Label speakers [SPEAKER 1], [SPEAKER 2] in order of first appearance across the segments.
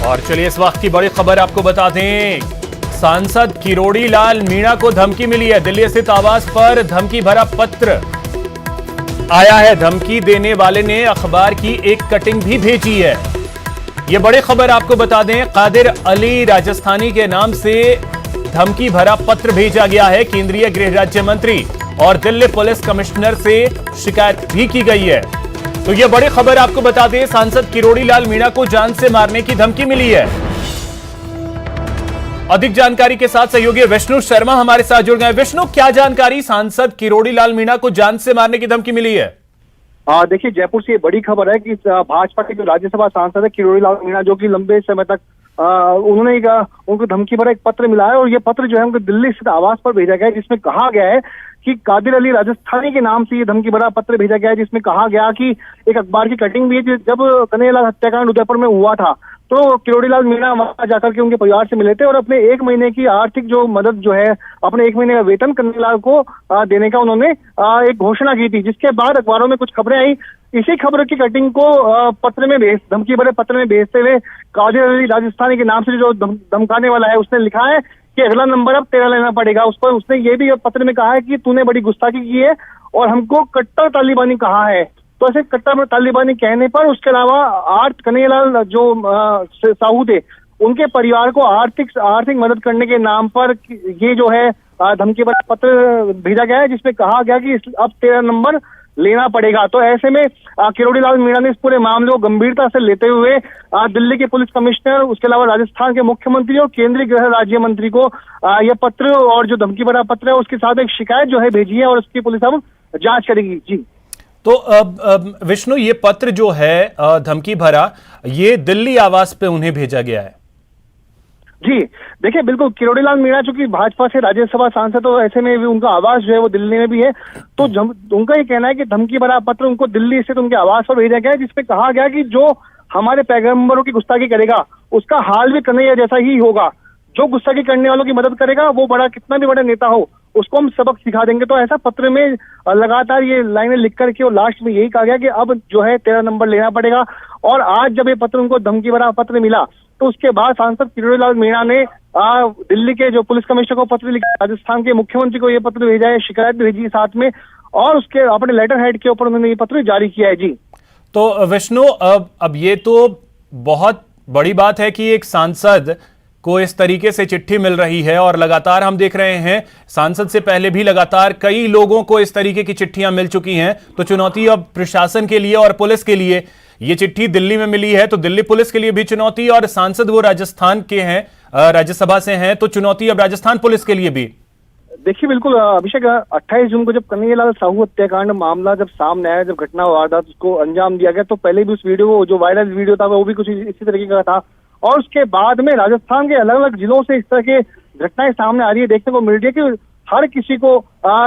[SPEAKER 1] और चलिए इस वक्त की बड़ी खबर आपको बता दें, सांसद किरोड़ी लाल मीणा को धमकी मिली है। दिल्ली स्थित आवास पर धमकी भरा पत्र आया है। धमकी देने वाले ने अखबार की एक कटिंग भी भेजी है। यह बड़ी खबर आपको बता दें, कादिर अली राजस्थानी के नाम से धमकी भरा पत्र भेजा गया है। केंद्रीय गृह राज्य मंत्री और दिल्ली पुलिस कमिश्नर से शिकायत भी की गई है। तो यह बड़ी खबर आपको बता दें, सांसद किरोड़ी लाल मीणा को जान से मारने की धमकी मिली है। अधिक जानकारी के साथ सहयोगी विष्णु शर्मा हमारे साथ जुड़ गए। विष्णु, क्या जानकारी, सांसद किरोड़ी लाल मीणा को जान से मारने की धमकी मिली है?
[SPEAKER 2] देखिए, जयपुर से ये बड़ी खबर है कि भाजपा के जो राज्यसभा सांसद है किरोड़ी लाल मीणा, जो कि लंबे समय तक उन्होंने उनको धमकी भरा एक पत्र मिला है। और ये पत्र जो है उनको दिल्ली स्थित आवास पर भेजा गया है, जिसमें कहा गया है कि कादिर अली राजस्थानी के नाम से ये धमकी भरा पत्र भेजा गया है, जिसमें कहा गया कि एक अखबार की कटिंग भी है। जब कन्हैयालाल हत्याकांड उदयपुर में हुआ था तो किरोड़ी लाल मीणा वहां जाकर के उनके परिवार से मिले थे और अपने 1 महीने की आर्थिक जो मदद जो है, अपने 1 महीने का वेतन कन्हैयालाल को देने का उन्होंने एक घोषणा की थी। जिसके बाद अखबारों में कुछ खबरें आई। इसी खबर की कटिंग को धमकी भरे पत्र में भेजते हुए कादिर अली राजस्थानी के नाम से जो धमकाने वाला है, उसने लिखा है कि अगला नंबर अब तेरा लेना पड़ेगा। उस पर उसने ये भी पत्र में कहा है कि तूने बड़ी गुस्ताखी की है और हमको कट्टर तालिबानी कहा है। तो ऐसे कट्टर तालिबानी कहने पर उसके अलावा कन्हैयालाल जो साहू थे, उनके परिवार को आर्थिक मदद करने के नाम पर ये जो है धमकी भरा पत्र भेजा गया है, जिसमें कहा गया कि अब 13 नंबर लेना पड़ेगा। तो ऐसे में किरोड़ी लाल मीणा ने इस पूरे मामले को गंभीरता से लेते हुए दिल्ली के पुलिस कमिश्नर, उसके अलावा राजस्थान के मुख्यमंत्री और केंद्रीय गृह राज्य मंत्री को यह पत्र और जो धमकी भरा पत्र है उसके साथ एक शिकायत जो है भेजी है और उसकी पुलिस अब जांच करेगी। जी
[SPEAKER 1] तो विष्णु, ये पत्र जो है धमकी भरा, ये दिल्ली आवास पे उन्हें भेजा गया है?
[SPEAKER 2] जी देखिए, बिल्कुल किरोड़ी लाल मीणा चूंकि भाजपा से राज्यसभा सांसद, तो ऐसे में भी उनका आवास जो है वो दिल्ली में भी है। तो उनका ये कहना है कि धमकी भरा पत्र उनको दिल्ली स्थित उनके आवास पर भेजा गया है, जिसपे कहा गया कि जो हमारे पैगंबरों की गुस्ताखी करेगा उसका हाल भी कन्हैया जैसा ही होगा। जो गुस्ताखी करने वालों की मदद करेगा, वो कितना भी बड़ा नेता हो, उसको हम सबक सिखा देंगे। तो ऐसा पत्र में लगातार ये लाइनें लिख करके और लास्ट में यही कहा गया कि अब जो है 13 नंबर लेना पड़ेगा। और आज जब ये पत्र उनको धमकी भरा पत्र मिला, तो उसके बाद सांसद किरोड़ी लाल मीणा ने दिल्ली के जो पुलिस कमिश्नर को पत्र लिखा, राजस्थान के मुख्यमंत्री को ये पत्र भेजा है, शिकायत भेजी है साथ में, और उसके अपने लेटर हेड के ऊपर उन्होंने ये पत्र जारी किया है। जी
[SPEAKER 1] तो विष्णु, अब ये तो बहुत बड़ी बात है कि एक सांसद को इस तरीके से चिट्ठी मिल रही है, और लगातार हम देख रहे हैं सांसद से पहले भी लगातार कई लोगों को इस तरीके की चिट्ठियां मिल चुकी हैं। तो चुनौती अब प्रशासन के लिए और पुलिस के लिए, ये चिट्ठी दिल्ली में मिली है तो दिल्ली पुलिस के लिए भी चुनौती, और सांसद वो राजस्थान के हैं, राज्यसभा से हैं, तो चुनौती अब राजस्थान पुलिस के लिए भी।
[SPEAKER 2] देखिए, बिल्कुल अभिषेक, 28 जून को जब कन्हैयालाल साहू हत्याकांड मामला जब सामने आया, जब घटना वारदात उसको अंजाम दिया गया, तो पहले भी उस वीडियो, जो वायरल वीडियो था, वो भी कुछ इसी तरीके का था। और उसके बाद में राजस्थान के अलग अलग जिलों से इस तरह के घटनाएं सामने आ रही है, देखने को मिल रही है कि हर किसी को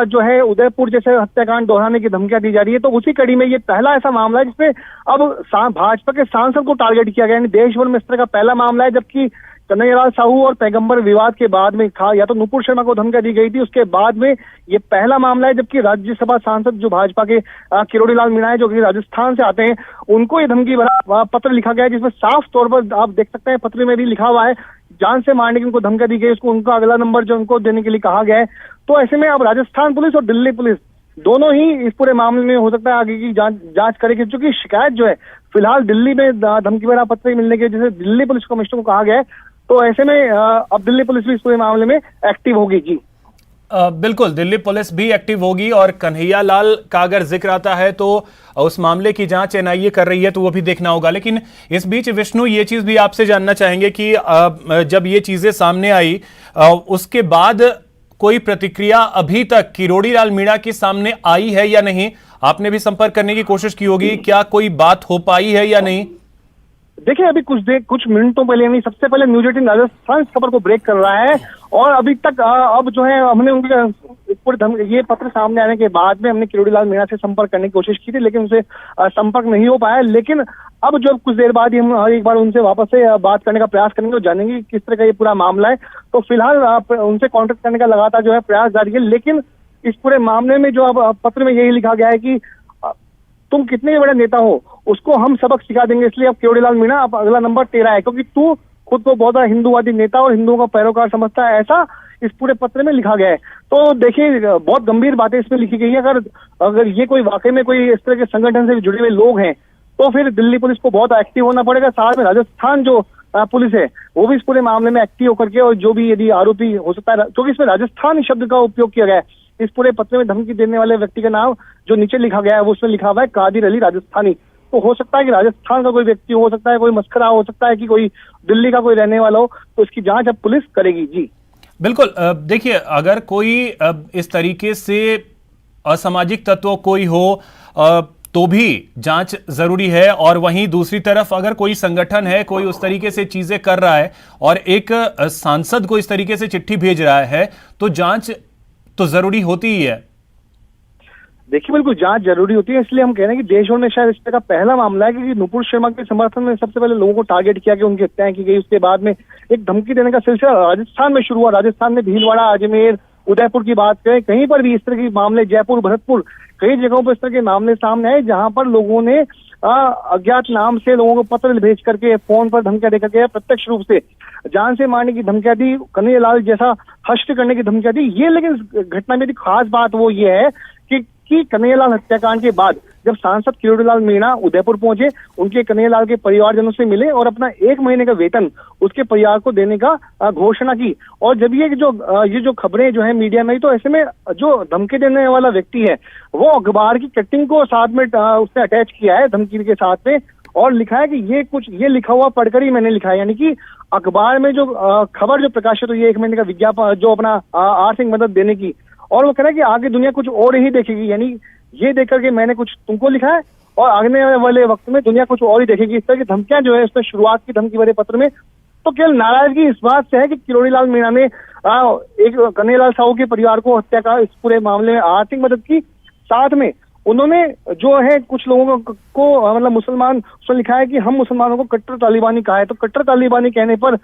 [SPEAKER 2] जो है उदयपुर जैसे हत्याकांड दोहराने की धमकियां दी जा रही है। तो उसी कड़ी में ये पहला ऐसा मामला है जिसमें अब भाजपा के सांसद को टारगेट किया गया, यानी देश भर में इस तरह का पहला मामला है। जबकि कन्हैयालाल साहू और पैगंबर विवाद के बाद में था, या तो नुपुर शर्मा को धमकियां दी गई थी, उसके बाद में ये पहला मामला है। जबकि राज्यसभा सांसद जो भाजपा के किरोड़ी लाल मीणा है, जो कि राजस्थान से आते हैं, उनको ये धमकी भरा पत्र लिखा गया है, जिसमें साफ तौर पर आप देख सकते हैं पत्र में भी लिखा हुआ है जान से मारने की उनको धमकियां दी गई, उसको उनका अगला नंबर जो उनको देने के लिए कहा गया है। तो ऐसे में अब राजस्थान पुलिस और दिल्ली पुलिस दोनों ही इस पूरे मामले में हो सकता है आगे की जांच करेगी, क्योंकि शिकायत जो है फिलहाल दिल्ली में धमकी भरा पत्र मिलने के जैसे दिल्ली पुलिस कमिश्नर को कहा गया है। तो ऐसे में अब दिल्ली पुलिस भी इस पूरे मामले में एक्टिव होगी। जी
[SPEAKER 1] बिल्कुल, दिल्ली पुलिस भी एक्टिव होगी, और कन्हैयालाल का अगर जिक्र आता है तो उस मामले की जांच एनआईए कर रही है, तो वो भी देखना होगा। लेकिन इस बीच विष्णु, ये चीज भी आपसे जानना चाहेंगे कि जब ये चीजें सामने आई, उसके बाद कोई प्रतिक्रिया अभी तक किरोड़ी लाल मीणा के सामने आई है या नहीं? आपने भी संपर्क करने की कोशिश की होगी, क्या कोई बात हो पाई है या नहीं?
[SPEAKER 2] देखिए, अभी कुछ मिनटों पहले, यानी सबसे पहले न्यूज 18 राजस्थान इस खबर को ब्रेक कर रहा है, और अभी तक अब जो है हमने उनके ये पत्र सामने आने के बाद में हमने किरोड़ी लाल मीणा से संपर्क करने की कोशिश की थी, लेकिन उनसे संपर्क नहीं हो पाया। लेकिन अब जो कुछ देर बाद ही हम एक बार उनसे वापस से बात करने का प्रयास करेंगे और जानेंगे किस तरह का ये पूरा मामला है। तो फिलहाल उनसे कॉन्टेक्ट करने का लगातार जो है प्रयास जारी है। लेकिन इस पूरे मामले में जो अब पत्र में यही लिखा गया है कि तुम कितने भी बड़े नेता हो, उसको हम सबक सिखा देंगे, इसलिए अब किरोड़ीलाल मीणा अब अगला नंबर तेरा है, क्योंकि तू खुद को बहुत बड़ा हिंदूवादी नेता और हिंदुओं का पैरोकार समझता है, ऐसा इस पूरे पत्र में लिखा गया है। तो देखिए बहुत गंभीर बातें इसमें लिखी गई है। अगर ये कोई वाकई में कोई इस तरह के संगठन से जुड़े हुए लोग हैं तो फिर दिल्ली पुलिस को बहुत एक्टिव होना पड़ेगा। साथ में राजस्थान जो पुलिस है वो भी इस पूरे मामले में एक्टिव होकर के, और जो भी यदि आरोपी हो सकता है, क्योंकि इसमें राजस्थान शब्द का उपयोग किया गया है। इस पूरे पत्र में धमकी देने वाले व्यक्ति का नाम जो नीचे लिखा गया है वो उसमें लिखा हुआ है कादिर अली राजस्थानी। तो हो सकता है कि राजस्थान का कोई व्यक्ति हो सकता है, कोई मस्करा हो सकता है कि कोई दिल्ली का कोई रहने वाला हो, तो इसकी जांच अब पुलिस करेगी। जी
[SPEAKER 1] बिल्कुल। देखिए, अगर कोई इस तरीके से असामाजिक तत्व कोई हो तो भी जांच जरूरी है, और वहीं दूसरी तरफ अगर कोई संगठन है, कोई उस तरीके से चीजें कर रहा है और एक सांसद को इस तरीके से चिट्ठी भेज रहा है, तो जांच तो जरूरी होती ही है।
[SPEAKER 2] देखिए बिल्कुल जांच जरूरी होती है, इसलिए हम कह रहे हैं कि देशभर में शायद इस तरह का पहला मामला है कि नुपुर शर्मा के समर्थन में सबसे पहले लोगों को टारगेट किया गया, उनकी हत्याएं की गई। उसके बाद में एक धमकी देने का सिलसिला राजस्थान में शुरू हुआ। राजस्थान में भीलवाड़ा, अजमेर, उदयपुर की बात करें, कहीं पर भी इस तरह के मामले, जयपुर, भरतपुर, कई जगहों पर इस तरह के मामले सामने आए जहां पर लोगों ने अज्ञात नाम से लोगों को पत्र भेज करके, फोन पर धमकियां देकर के, प्रत्यक्ष रूप से जान से मारने की धमकियां दी, कन्हैयालाल जैसा हत्या करने की धमकियां दी। ये लेकिन घटना में खास बात वो ये है कि कन्हैयालाल हत्याकांड के बाद जब सांसद किरोड़ीलाल मीणा उदयपुर पहुंचे, उनके कन्हैयालाल के परिवारजनों से मिले और अपना 1 महीने का वेतन उसके परिवार को देने का घोषणा की। और जब ये जो खबरें जो है मीडिया में, तो ऐसे में जो धमकी देने वाला व्यक्ति है वो अखबार की कटिंग को साथ में उसने अटैच किया है धमकी के साथ में, और लिखा है कि ये लिखा हुआ पढ़कर ही मैंने लिखा है, यानी कि अखबार में जो खबर जो प्रकाशित हुई है 1 महीने का विज्ञापन जो अपना आर्थिक मदद देने की, और वो कह रहा है कि आगे दुनिया कुछ और ही देखेगी, यानी ये देख करके मैंने कुछ तुमको लिखा है और आगे वाले वक्त में दुनिया कुछ और ही देखेगी। इस तरह की धमकियां जो है उसमें शुरुआत की धमकी भरे पत्र में, तो केवल नाराजगी इस बात से है कि किरोड़ीलाल मीणा ने एक कन्हैयालाल साहू के परिवार को हत्या का इस पूरे मामले में आर्थिक मदद की। साथ में उन्होंने जो है कुछ लोगों को मतलब मुसलमान, उसने लिखा है कि हम मुसलमानों को कट्टर तालिबानी कहा है, तो कट्टर तालिबानी कहने पर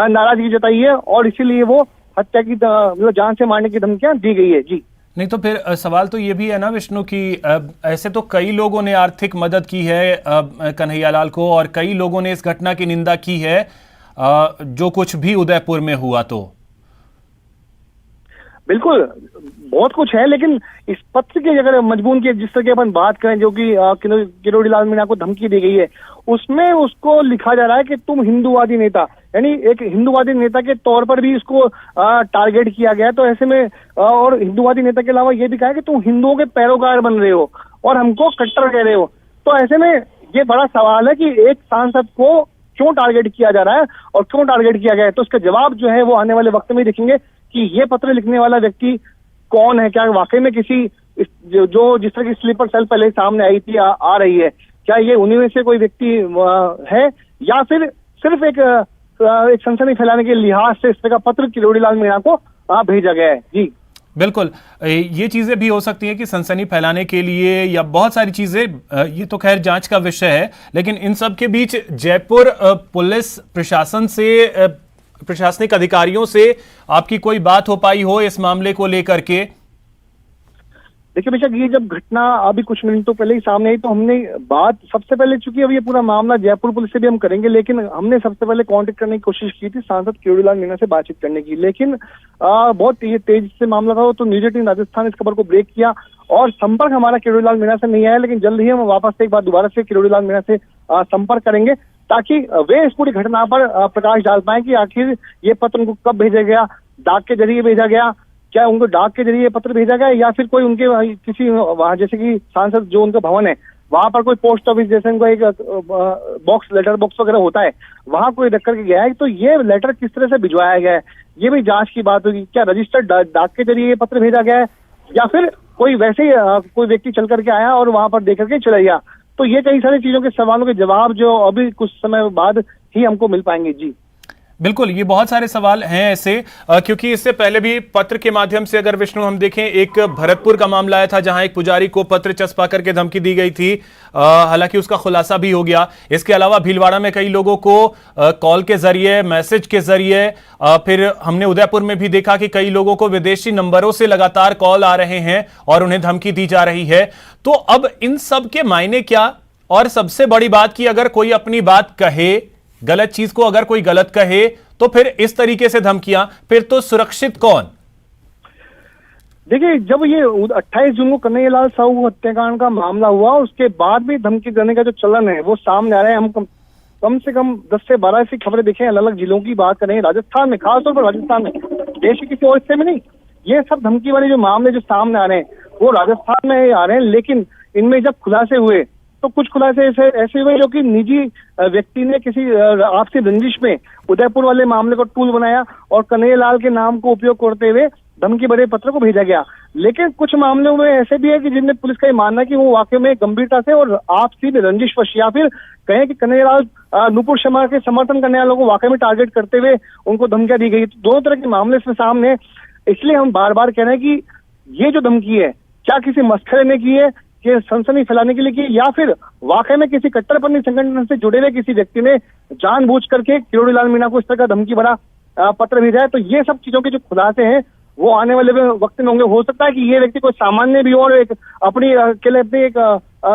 [SPEAKER 2] नाराजगी जताई है और इसीलिए वो हत्या की मतलब जान से मारने की धमकियां दी गई है। जी
[SPEAKER 1] नहीं तो फिर सवाल तो ये भी है ना विष्णु कि ऐसे तो कई लोगों ने आर्थिक मदद की है कन्हैयालाल को, और कई लोगों ने इस घटना की निंदा की है जो कुछ भी उदयपुर में हुआ। तो
[SPEAKER 2] बिल्कुल बहुत कुछ है, लेकिन इस पत्र के अगर मजमून की जिस तरह की अपन बात करें, जो कि किरोड़ीलाल मीणा को धमकी दी गई है, उसमें उसको लिखा जा रहा है कि तुम हिंदूवादी नेता, यानी एक हिंदूवादी नेता के तौर पर भी इसको टारगेट किया गया है। तो ऐसे में और हिंदूवादी नेता के अलावा ये भी कहा है कि तुम हिंदुओं के पैरोकार बन रहे हो और हमको कट्टर कह रहे हो। तो ऐसे में ये बड़ा सवाल है कि एक सांसद को क्यों टारगेट किया जा रहा है और क्यों टारगेट किया गया है। तो इसका जवाब जो है वो आने वाले वक्त में देखेंगे कि ये पत्र लिखने वाला व्यक्ति कौन है, क्या वाकई में किसी जो जिस तरह की स्लीपर सेल पहले सामने आई थी आ रही है, क्या ये उन्हीं में से कोई व्यक्ति है, या फिर सिर्फ एक सनसनी फैलाने के लिहाज से इस तरह का पत्र किरोड़ीलाल मीणा को भेजा गया है। जी
[SPEAKER 1] बिल्कुल, ये चीजें भी हो सकती हैं कि सनसनी फैलाने के लिए, या बहुत सारी चीजें, ये तो खैर जांच का विषय है। लेकिन इन सब के बीच जयपुर पुलिस प्रशासन से, प्रशासनिक अधिकारियों से आपकी कोई बात हो पाई हो इस मामले को लेकर के?
[SPEAKER 2] देखिए बेशक ये जब घटना अभी कुछ मिनटों पहले ही सामने आई, तो हमने बात सबसे पहले, चूंकि अब ये पूरा मामला जयपुर पुलिस से भी हम करेंगे, लेकिन हमने सबसे पहले कांटेक्ट करने की कोशिश की थी सांसद किरोड़ीलाल मीणा से बातचीत करने की, लेकिन बहुत तेज से मामला था। तो न्यूज 18 राजस्थान इस खबर को ब्रेक किया और संपर्क हमारा किरोड़ीलाल मीणा से नहीं आया, लेकिन जल्द ही हम वापस से एक बार दोबारा से किरोड़ीलाल मीणा से संपर्क करेंगे ताकि वे इस पूरी घटना पर प्रकाश डाल पाए कि आखिर ये पत्र उनको कब भेजा गया, डाक के जरिए भेजा गया, क्या उनको डाक के जरिए पत्र भेजा गया, या फिर कोई उनके किसी वहां, जैसे कि सांसद जो उनका भवन है वहां पर कोई पोस्ट ऑफिस जैसे उनका एक बॉक्स, लेटर बॉक्स वगैरह होता है, वहां कोई रख करके गया है। तो ये लेटर किस तरह से भिजवाया गया है, ये भी जांच की बात होगी। क्या रजिस्टर्ड डाक के जरिए ये पत्र भेजा गया है, या फिर कोई वैसे ही कोई व्यक्ति चल करके आया और वहां पर देख करके चला गया। तो ये कई सारी चीजों के सवालों के जवाब जो अभी कुछ समय बाद ही हमको मिल पाएंगे। जी
[SPEAKER 1] बिल्कुल, ये बहुत सारे सवाल हैं ऐसे, क्योंकि इससे पहले भी पत्र के माध्यम से अगर विष्णु हम देखें, एक भरतपुर का मामला आया था जहां एक पुजारी को पत्र चस्पा करके धमकी दी गई थी, हालांकि उसका खुलासा भी हो गया। इसके अलावा भीलवाड़ा में कई लोगों को कॉल के जरिए, मैसेज के जरिए, फिर हमने उदयपुर में भी देखा कि कई लोगों को विदेशी नंबरों से लगातार कॉल आ रहे हैं और उन्हें धमकी दी जा रही है। तो अब इन सब के मायने क्या, और सबसे बड़ी बात कि अगर कोई अपनी बात कहे, गलत चीज को अगर कोई गलत कहे, तो फिर इस तरीके से धमकियां, फिर तो सुरक्षित कौन?
[SPEAKER 2] देखिए, जब ये 28 जून को कन्हैयालाल साहू हत्याकांड का मामला हुआ, उसके बाद भी धमकी देने का जो चलन है वो सामने आ रहा है। हम कम से कम 10 से 12 ऐसी खबरें देखें, अलग अलग जिलों की बात करें, राजस्थान में, खासतौर पर राजस्थान में, देश के किसी और हिस्से में नहीं, ये सब धमकी वाले जो मामले जो सामने आ रहे हैं वो राजस्थान में आ रहे हैं। लेकिन इनमें जब खुलासे हुए तो कुछ खुलासे ऐसे हुए जो कि निजी व्यक्ति ने किसी आपसी रंजिश में उदयपुर वाले मामले को टूल बनाया और कन्हैयालाल के नाम को उपयोग करते हुए धमकी भरे पत्र को भेजा गया। लेकिन कुछ मामलों में ऐसे भी है कि जिनमें पुलिस का ये मानना है कि वो वाकई में गंभीरता से और आपसी रंजिशवश, या फिर कहें कि कन्हैयालाल नुपुर शर्मा के समर्थन करने वालों को वाकई में टारगेट करते हुए उनको धमकियां दी गई। दोनों तरह के मामले इसमें सामने है। इसलिए हम बार बार कह रहे हैं कि ये जो धमकी है, क्या किसी मस्खरे ने की है, कि सनसनी फैलाने के लिए की, या फिर वाकई में किसी कट्टरपंथी संगठन से जुड़े हुए किसी व्यक्ति ने जानबूझ करके किरोड़ी लाल मीणा को इस तरह का धमकी भरा पत्र भेजा है। तो ये सब चीजों के जो खुलासे हैं वो आने वाले वक्त में होंगे। हो सकता है कि ये व्यक्ति कोई सामान्य भी हो और एक अपनी के लिए अपने एक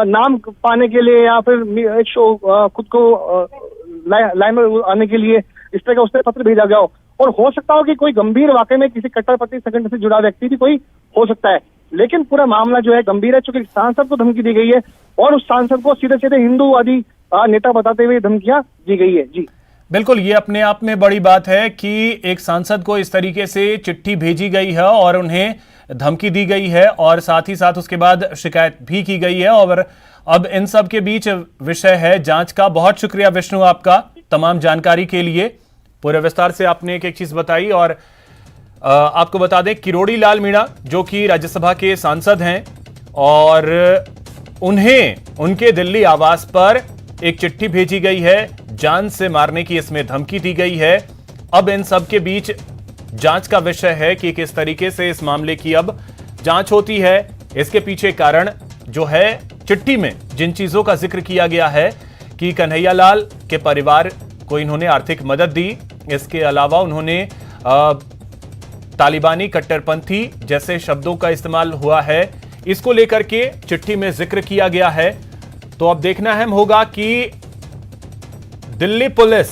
[SPEAKER 2] नाम पाने के लिए, या फिर एक शो खुद को लाइन में आने के लिए इस तरह का उसने पत्र भेजा गया हो। और हो सकता हो कि कोई गंभीर वाकई में किसी कट्टरपंथी संगठन से जुड़ा व्यक्ति भी कोई हो सकता है। लेकिन पूरा मामला जो है गंभीर है, चूंकि सांसद को धमकी दी गई है और उस सांसद को सीधे सीधे हिंदूवादी नेता बताते हुए धमकियां दी गई है। जी
[SPEAKER 1] बिल्कुल, ये अपने आप में बड़ी बात है कि एक सांसद को इस तरीके से चिट्ठी भेजी गई है और उन्हें धमकी दी गई है, और साथ ही साथ उसके बाद शिकायत भी की गई है। और अब इन सब के बीच विषय है जांच का। बहुत शुक्रिया विष्णु आपका तमाम जानकारी के लिए, पूरे विस्तार से आपने एक एक चीज बताई। और आपको बता दें, किरोड़ी लाल मीणा जो कि राज्यसभा के सांसद हैं, और उन्हें उनके दिल्ली आवास पर एक चिट्ठी भेजी गई है, जान से मारने की इसमें धमकी दी गई है। अब इन सब के बीच जांच का विषय है कि किस तरीके से इस मामले की अब जांच होती है। इसके पीछे कारण जो है, चिट्ठी में जिन चीजों का जिक्र किया गया है कि कन्हैयालाल के परिवार को इन्होंने आर्थिक मदद दी, इसके अलावा उन्होंने तालिबानी, कट्टरपंथी जैसे शब्दों का इस्तेमाल हुआ है, इसको लेकर के चिट्ठी में जिक्र किया गया है। तो अब देखना अहम होगा कि दिल्ली पुलिस,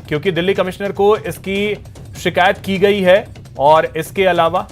[SPEAKER 1] क्योंकि दिल्ली कमिश्नर को इसकी शिकायत की गई है, और इसके अलावा